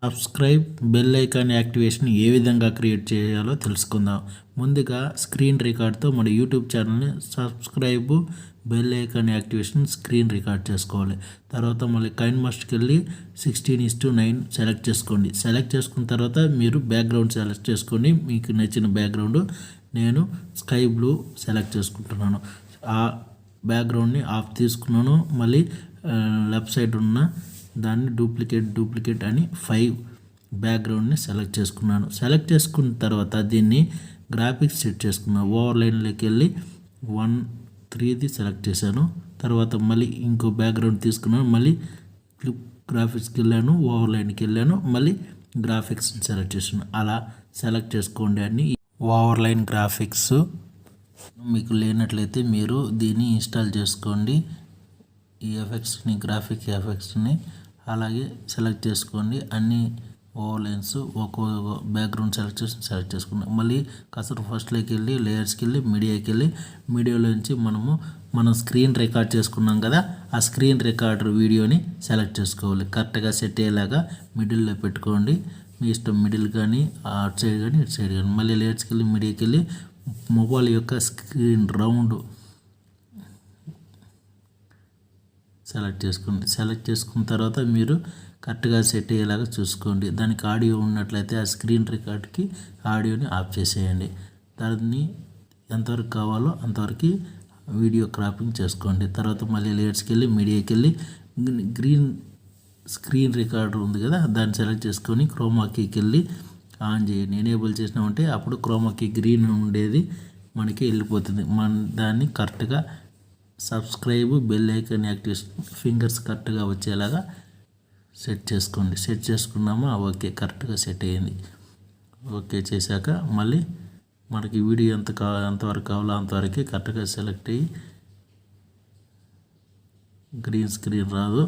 Subscribe bell icon activation ఏ విధంగా create చేయాలో తెలుసుకుందాం. ముందుగా స్క్రీన్ రికార్డ్తో మన యూట్యూబ్ ఛానల్ని subscribe bell icon activation screen record చేసుకోవాలి. తర్వాత మళ్ళీ కైన్మాస్టర్కి వెళ్ళి 16:9 సెలెక్ట్ చేసుకోండి. సెలెక్ట్ చేసుకున్న తర్వాత మీరు బ్యాక్గ్రౌండ్ సెలెక్ట్ చేసుకోండి. మీకు నచ్చిన బ్యాక్గ్రౌండ్ నేను స్కై బ్లూ సెలెక్ట్ చేసుకుంటున్నాను. ఆ బ్యాక్గ్రౌండ్ని ఆఫ్ తీసుకున్నాను. మళ్ళీ లెఫ్ట్ సైడ్ ఉన్న దాన్ని డూప్లికేట్ అని 5 బ్యాక్గ్రౌండ్ని సెలెక్ట్ చేసుకున్నాను. సెలెక్ట్ చేసుకున్న తర్వాత దీన్ని గ్రాఫిక్స్ సెట్ చేసుకున్నాను. ఓవర్లైన్లోకి వెళ్ళి 1-3ది సెలెక్ట్ చేశాను. తర్వాత మళ్ళీ ఇంకో బ్యాక్గ్రౌండ్ తీసుకున్నాను. మళ్ళీ క్లిప్ గ్రాఫిక్స్కి వెళ్ళాను, ఓవర్లైన్కి వెళ్ళాను, మళ్ళీ గ్రాఫిక్స్ సెలెక్ట్ చేశాను. అలా సెలెక్ట్ చేసుకోండి. అన్ని ఓవర్లైన్ గ్రాఫిక్స్ మీకు లేనట్లయితే మీరు దీన్ని ఇన్స్టాల్ చేసుకోండి. ఈ ఎఫెక్ట్స్ని గ్రాఫిక్ ఎఫెక్ట్స్ని అలాగే సెలెక్ట్ చేసుకోండి. అన్ని ఓవర్లైన్స్ ఒక్కో బ్యాక్గ్రౌండ్ సెలెక్ట్ చేసుకున్నాం. మళ్ళీ కాస్త ఫస్ట్లోకి వెళ్ళి లేయర్స్కి వెళ్ళి మీడియాకి వెళ్ళి మీడియాలోంచి మనం స్క్రీన్ రికార్డ్ చేసుకున్నాం కదా, ఆ స్క్రీన్ రికార్డర్ వీడియోని సెలెక్ట్ చేసుకోవాలి. కరెక్ట్గా సెట్ అయ్యేలాగా మిడిల్లో పెట్టుకోండి. మీ ఇష్టం, మిడిల్ కానీ అటు సైడ్ కానీ ఇటు సైడ్ కానీ. మళ్ళీ లేయర్స్కి వెళ్ళి మీడియాకి వెళ్ళి మొబైల్ యొక్క స్క్రీన్ రౌండ్ సెలెక్ట్ చేసుకోండి. సెలెక్ట్ చేసుకున్న తర్వాత మీరు కరెక్ట్గా సెట్ అయ్యేలాగా చూసుకోండి. దానికి ఆడియో ఉన్నట్లయితే ఆ స్క్రీన్ రికార్డ్కి ఆడియోని ఆఫ్ చేసేయండి. దాన్ని ఎంతవరకు కావాలో అంతవరకు వీడియో క్రాపింగ్ చేసుకోండి. తర్వాత మళ్ళీ లేయర్స్కి వెళ్ళి మీడియాకి వెళ్ళి గ్రీన్ స్క్రీన్ రికార్డర్ ఉంది కదా, దాన్ని సెలెక్ట్ చేసుకొని క్రోమాకీకి వెళ్ళి ఆన్ చేయండి. ఎనేబుల్ చేసినామంటే అప్పుడు క్రోమాకీ గ్రీన్ ఉండేది మనకి వెళ్ళిపోతుంది. దాన్ని కరెక్ట్గా subscribe bell icon activation fingers కరెక్ట్గా వచ్చేలాగా సెట్ చేసుకోండి. సెట్ చేసుకున్నామా, ఓకే, కరెక్ట్గా సెట్ అయ్యింది. ఓకే చేశాక మళ్ళీ మనకి వీడియో ఎంతవరకు కావాలో అంతవరకు కరెక్ట్గా సెలెక్ట్ అయ్యి గ్రీన్ స్క్రీన్ రాదు.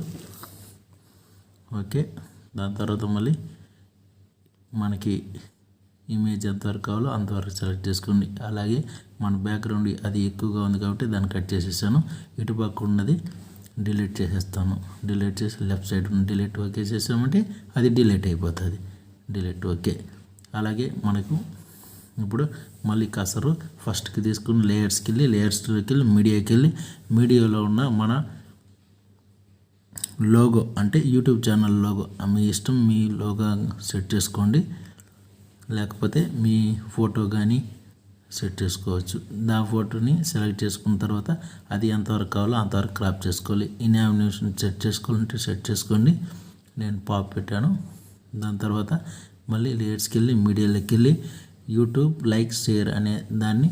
ఓకే, దాని తర్వాత మళ్ళీ మనకి ఇమేజ్ ఎంతవరకు కావాలో అంతవరకు సెలెక్ట్ చేసుకోండి. అలాగే మన బ్యాక్గ్రౌండ్ అది ఎక్కువగా ఉంది కాబట్టి దాన్ని కట్ చేసేసాను. ఇటుపక్క ఉన్నది డిలీట్ చేసేస్తాను. డిలీట్ చేసి లెఫ్ట్ సైడ్ ఉన్న డిలీట్ ఓకే చేసామంటే అది డిలీట్ అయిపోతుంది. Delete okay. అలాగే మనకు ఇప్పుడు మళ్ళీ కసరు ఫస్ట్కి తీసుకుని లేయర్స్కి వెళ్ళి లేయర్స్లోకి వెళ్ళి మీడియాకి వెళ్ళి మీడియాలో ఉన్న మన లోగో అంటే యూట్యూబ్ ఛానల్ లోగో మీ ఇష్టం, మీ లోగో సెట్ చేసుకోండి. లేకపోతే మీ ఫోటో కానీ సెట్ చేసుకోవచ్చు. దా ఫోటోని సెలెక్ట్ చేసుకున్న తర్వాత అది ఎంతవరకు కావాలో అంతవరకు క్రాప్ చేసుకోవాలి. ఇన్యామినేషన్ సెట్ చేసుకోవాలంటే సెట్ చేసుకోండి. నేను పాప్ పెట్టాను. దాని తర్వాత మళ్ళీ లేయర్స్కి వెళ్ళి మీడియాలోకి వెళ్ళి యూట్యూబ్ లైక్ షేర్ అనే దాన్ని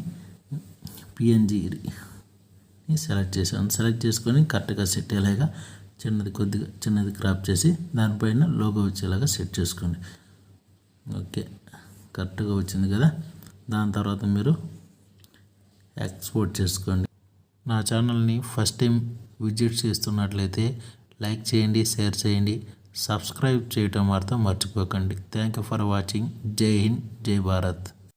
పిఎన్జీని సెలెక్ట్ చేశాను. సెలెక్ట్ చేసుకొని కరెక్ట్గా సెట్ అయ్యేలాగా కొద్దిగా చిన్నది క్రాప్ చేసి దానిపైన లోగో వచ్చేలాగా సెట్ చేసుకోండి. ఓకే, కరెక్ట్గా వచ్చింది కదా. దాని తర్వాత మీరు ఎక్స్పోర్ట్ చేసుకోండి. నా ఛానల్ని ఫస్ట్ టైం విజిట్ చేస్తున్నట్లయితే లైక్ చేయండి, షేర్ చేయండి, సబ్స్క్రైబ్ చేయటం మాత్రం మర్చిపోకండి. Thank you for watching. జై హింద్, జై భారత్.